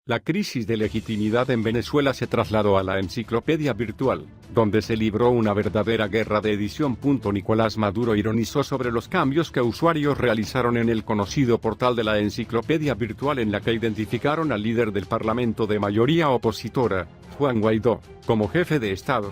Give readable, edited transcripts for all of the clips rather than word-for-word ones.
La crisis de legitimidad en Venezuela se trasladó a la enciclopedia virtual, donde se libró una verdadera guerra de edición. Nicolás Maduro ironizó sobre los cambios que usuarios realizaron en el conocido portal de la enciclopedia virtual, en la que identificaron al líder del parlamento de mayoría opositora, Juan Guaidó, como jefe de Estado.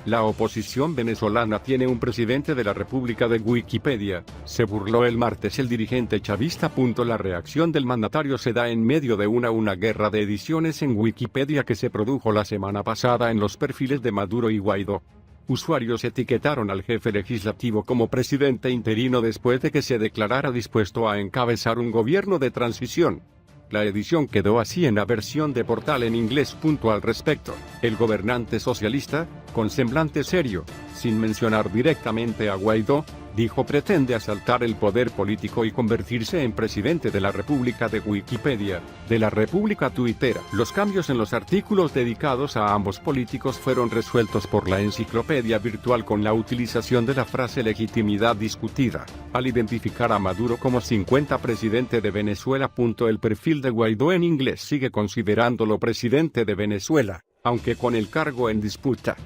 La oposición venezolana tiene un presidente de la República de Wikipedia, se burló el martes el dirigente chavista. La reacción del mandatario se da en medio de una guerra de ediciones en Wikipedia que se produjo la semana pasada en los perfiles de Maduro y Guaidó. Usuarios etiquetaron al jefe legislativo como presidente interino después de que se declarara dispuesto a encabezar un gobierno de transición. La edición quedó así en la versión de portal en inglés. Al respecto, el gobernante socialista, con semblante serio, sin mencionar directamente a Guaidó, dijo pretende asaltar el poder político y convertirse en presidente de la República de Wikipedia, de la República Tuitera. Los cambios en los artículos dedicados a ambos políticos fueron resueltos por la enciclopedia virtual con la utilización de la frase legitimidad discutida, al identificar a Maduro como 50 presidente de Venezuela. El perfil de Guaidó en inglés sigue considerándolo presidente de Venezuela, aunque con el cargo en disputa.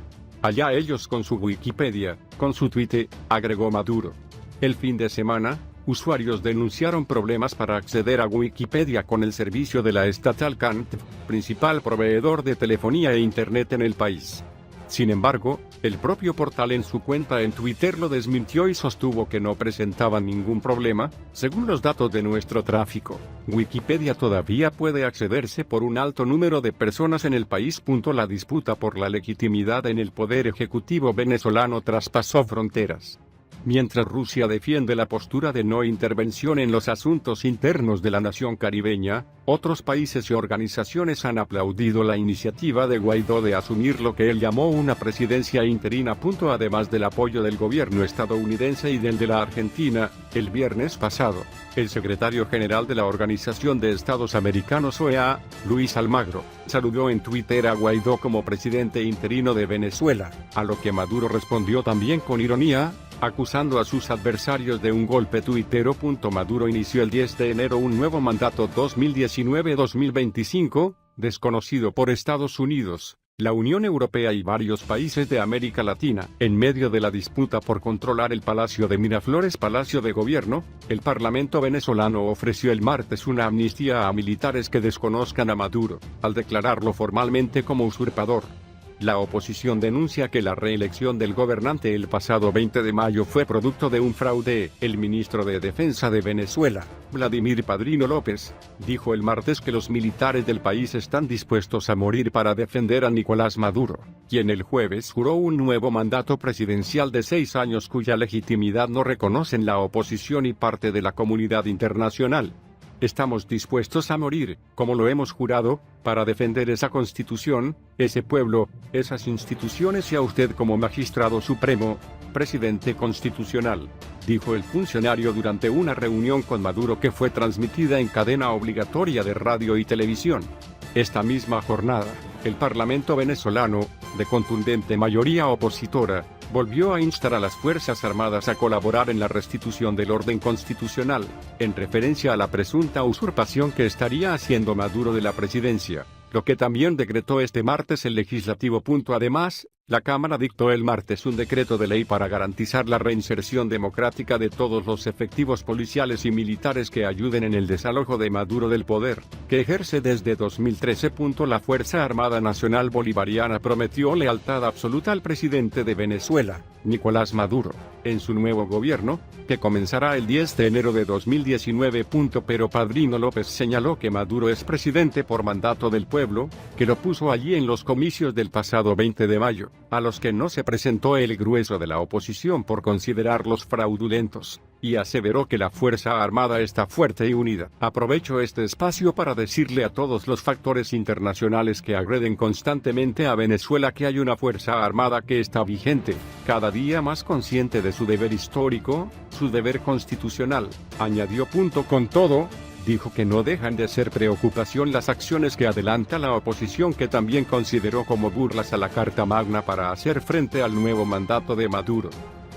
Allá ellos con su Wikipedia, con su Twitter, agregó Maduro. El fin de semana, usuarios denunciaron problemas para acceder a Wikipedia con el servicio de la estatal CANT, principal proveedor de telefonía e internet en el país. Sin embargo, el propio portal en su cuenta en Twitter lo desmintió y sostuvo que no presentaba ningún problema. Según los datos de nuestro tráfico, Wikipedia todavía puede accederse por un alto número de personas en el país. La disputa por la legitimidad en el poder ejecutivo venezolano traspasó fronteras. Mientras Rusia defiende la postura de no intervención en los asuntos internos de la nación caribeña, otros países y organizaciones han aplaudido la iniciativa de Guaidó de asumir lo que él llamó una presidencia interina. Además del apoyo del gobierno estadounidense y del de la Argentina, el viernes pasado, el secretario general de la Organización de Estados Americanos OEA, Luis Almagro, saludó en Twitter a Guaidó como presidente interino de Venezuela, a lo que Maduro respondió también con ironía, acusando a sus adversarios de un golpe tuitero. Maduro inició el 10 de enero un nuevo mandato 2019-2025, desconocido por Estados Unidos, la Unión Europea y varios países de América Latina. En medio de la disputa por controlar el Palacio de Miraflores, Palacio de Gobierno, el Parlamento venezolano ofreció el martes una amnistía a militares que desconozcan a Maduro, al declararlo formalmente como usurpador. La oposición denuncia que la reelección del gobernante el pasado 20 de mayo fue producto de un fraude. El ministro de Defensa de Venezuela, Vladimir Padrino López, dijo el martes que los militares del país están dispuestos a morir para defender a Nicolás Maduro, quien el jueves juró un nuevo mandato presidencial de 6 años cuya legitimidad no reconocen la oposición y parte de la comunidad internacional. Estamos dispuestos a morir, como lo hemos jurado, para defender esa constitución, ese pueblo, esas instituciones y a usted como magistrado supremo, presidente constitucional, dijo el funcionario durante una reunión con Maduro que fue transmitida en cadena obligatoria de radio y televisión. Esta misma jornada, el Parlamento venezolano, de contundente mayoría opositora, volvió a instar a las Fuerzas Armadas a colaborar en la restitución del orden constitucional, en referencia a la presunta usurpación que estaría haciendo Maduro de la presidencia, lo que también decretó este martes el legislativo. Además, la Cámara dictó el martes un decreto de ley para garantizar la reinserción democrática de todos los efectivos policiales y militares que ayuden en el desalojo de Maduro del poder, que ejerce desde 2013. La Fuerza Armada Nacional Bolivariana prometió lealtad absoluta al presidente de Venezuela, Nicolás Maduro, en su nuevo gobierno, que comenzará el 10 de enero de 2019. Pero Padrino López señaló que Maduro es presidente por mandato del pueblo, que lo puso allí en los comicios del pasado 20 de mayo, a los que no se presentó el grueso de la oposición por considerarlos fraudulentos, y aseveró que la Fuerza Armada está fuerte y unida. Aprovecho este espacio para decirle a todos los factores internacionales que agreden constantemente a Venezuela que hay una Fuerza Armada que está vigente, cada día más consciente de su deber histórico, su deber constitucional, añadió. Con todo, dijo que no dejan de ser preocupación las acciones que adelanta la oposición, que también consideró como burlas a la Carta Magna para hacer frente al nuevo mandato de Maduro.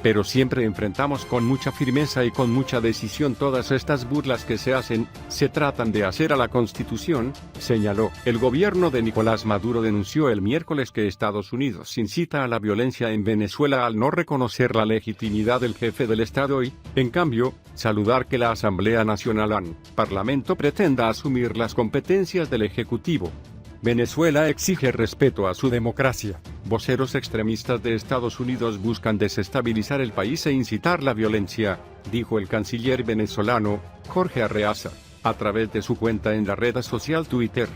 pero siempre enfrentamos con mucha firmeza y con mucha decisión todas estas burlas que se tratan de hacer a la Constitución, señaló. El gobierno de Nicolás Maduro denunció el miércoles que Estados Unidos incita a la violencia en Venezuela al no reconocer la legitimidad del jefe del Estado y, en cambio, saludar que la Asamblea Nacional Parlamento pretenda asumir las competencias del Ejecutivo. Venezuela exige respeto a su democracia. Voceros extremistas de Estados Unidos buscan desestabilizar el país e incitar la violencia, dijo el canciller venezolano, Jorge Arreaza, a través de su cuenta en la red social Twitter.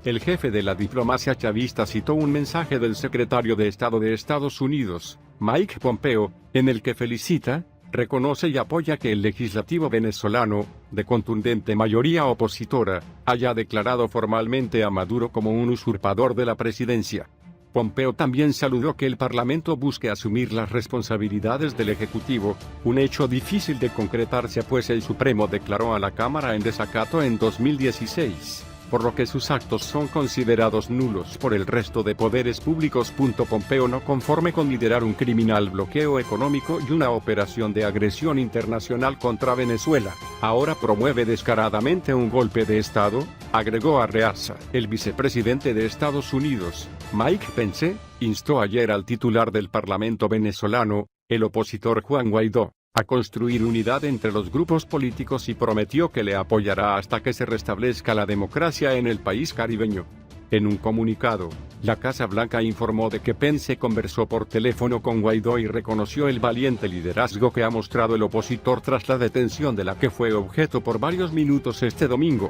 El jefe de la diplomacia chavista citó un mensaje del secretario de Estado de Estados Unidos, Mike Pompeo, en el que felicita, reconoce y apoya que el legislativo venezolano, de contundente mayoría opositora, haya declarado formalmente a Maduro como un usurpador de la presidencia. Pompeo también saludó que el Parlamento busque asumir las responsabilidades del Ejecutivo, un hecho difícil de concretarse pues el Supremo declaró a la Cámara en desacato en 2016. Por lo que sus actos son considerados nulos por el resto de poderes públicos. Pompeo, no conforme con liderar un criminal bloqueo económico y una operación de agresión internacional contra Venezuela, ahora promueve descaradamente un golpe de Estado, agregó Arreaza. El vicepresidente de Estados Unidos, Mike Pence, instó ayer al titular del Parlamento venezolano, el opositor Juan Guaidó, a construir unidad entre los grupos políticos y prometió que le apoyará hasta que se restablezca la democracia en el país caribeño. En un comunicado, la Casa Blanca informó de que Pence conversó por teléfono con Guaidó y reconoció el valiente liderazgo que ha mostrado el opositor tras la detención de la que fue objeto por varios minutos este domingo.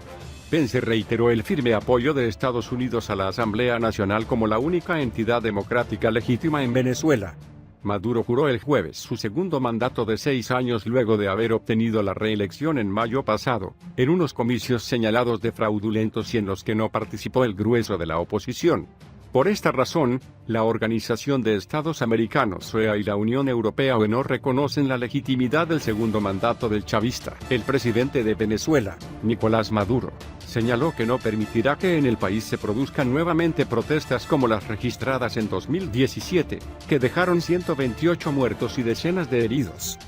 Pence reiteró el firme apoyo de Estados Unidos a la Asamblea Nacional como la única entidad democrática legítima en Venezuela. Maduro juró el jueves su segundo mandato de 6 años luego de haber obtenido la reelección en mayo pasado, en unos comicios señalados de fraudulentos y en los que no participó el grueso de la oposición. Por esta razón, la Organización de Estados Americanos (OEA) y la Unión Europea no reconocen la legitimidad del segundo mandato del chavista. El presidente de Venezuela, Nicolás Maduro, señaló que no permitirá que en el país se produzcan nuevamente protestas como las registradas en 2017, que dejaron 128 muertos y decenas de heridos.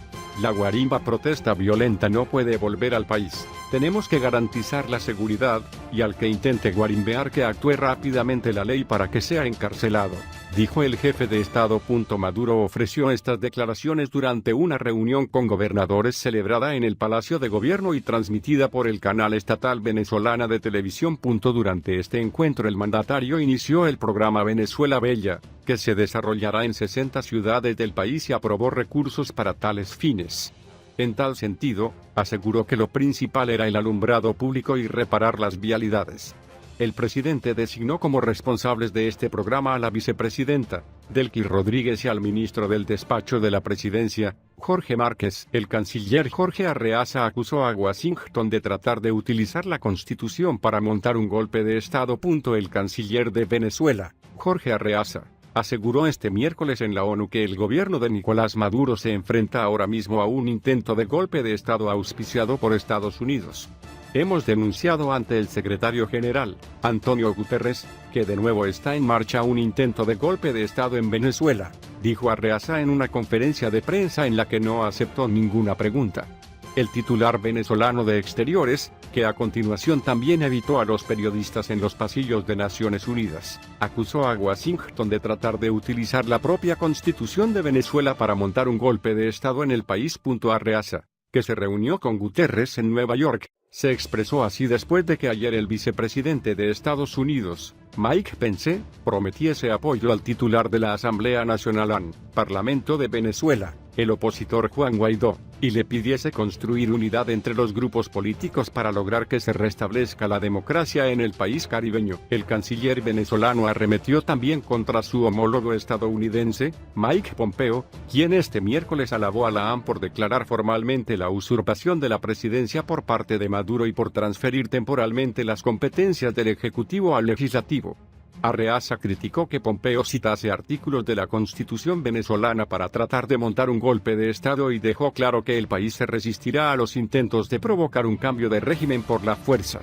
La guarimba protesta violenta no puede volver al país. Tenemos que garantizar la seguridad, y al que intente guarimbear que actúe rápidamente la ley para que sea encarcelado, dijo el jefe de Estado. Maduro ofreció estas declaraciones durante una reunión con gobernadores celebrada en el Palacio de Gobierno y transmitida por el canal estatal venezolana de televisión. Durante este encuentro el mandatario inició el programa Venezuela Bella, que se desarrollará en 60 ciudades del país y aprobó recursos para tales fines. En tal sentido, aseguró que lo principal era el alumbrado público y reparar las vialidades. El presidente designó como responsables de este programa a la vicepresidenta, Delcy Rodríguez, y al ministro del despacho de la presidencia, Jorge Márquez. El canciller Jorge Arreaza acusó a Washington de tratar de utilizar la Constitución para montar un golpe de Estado. El canciller de Venezuela, Jorge Arreaza, aseguró este miércoles en la ONU que el gobierno de Nicolás Maduro se enfrenta ahora mismo a un intento de golpe de Estado auspiciado por Estados Unidos. Hemos denunciado ante el secretario general, Antonio Guterres, que de nuevo está en marcha un intento de golpe de Estado en Venezuela, dijo Arreaza en una conferencia de prensa en la que no aceptó ninguna pregunta. El titular venezolano de Exteriores, que a continuación también evitó a los periodistas en los pasillos de Naciones Unidas, acusó a Washington de tratar de utilizar la propia Constitución de Venezuela para montar un golpe de Estado en el país. Arreaza, que se reunió con Guterres en Nueva York, se expresó así después de que ayer el vicepresidente de Estados Unidos, Mike Pence, prometiese apoyo al titular de la Asamblea Nacional Parlamento de Venezuela, el opositor Juan Guaidó, y le pidiese construir unidad entre los grupos políticos para lograr que se restablezca la democracia en el país caribeño. El canciller venezolano arremetió también contra su homólogo estadounidense, Mike Pompeo, quien este miércoles alabó a la por declarar formalmente la usurpación de la presidencia por parte de Maduro y por transferir temporalmente las competencias del Ejecutivo al Legislativo. Arreaza criticó que Pompeo citase artículos de la Constitución venezolana para tratar de montar un golpe de Estado y dejó claro que el país se resistirá a los intentos de provocar un cambio de régimen por la fuerza.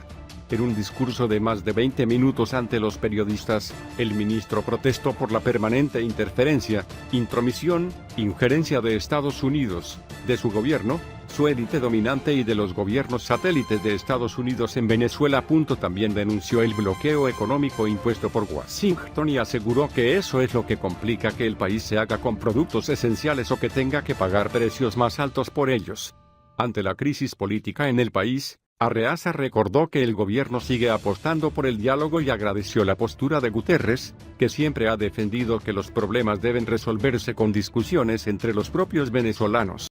En un discurso de más de 20 minutos ante los periodistas, el ministro protestó por la permanente interferencia, intromisión, injerencia de Estados Unidos, de su gobierno, su élite dominante y de los gobiernos satélites de Estados Unidos en Venezuela. También denunció el bloqueo económico impuesto por Washington y aseguró que eso es lo que complica que el país se haga con productos esenciales o que tenga que pagar precios más altos por ellos. Ante la crisis política en el país, Arreaza recordó que el gobierno sigue apostando por el diálogo y agradeció la postura de Guterres, que siempre ha defendido que los problemas deben resolverse con discusiones entre los propios venezolanos.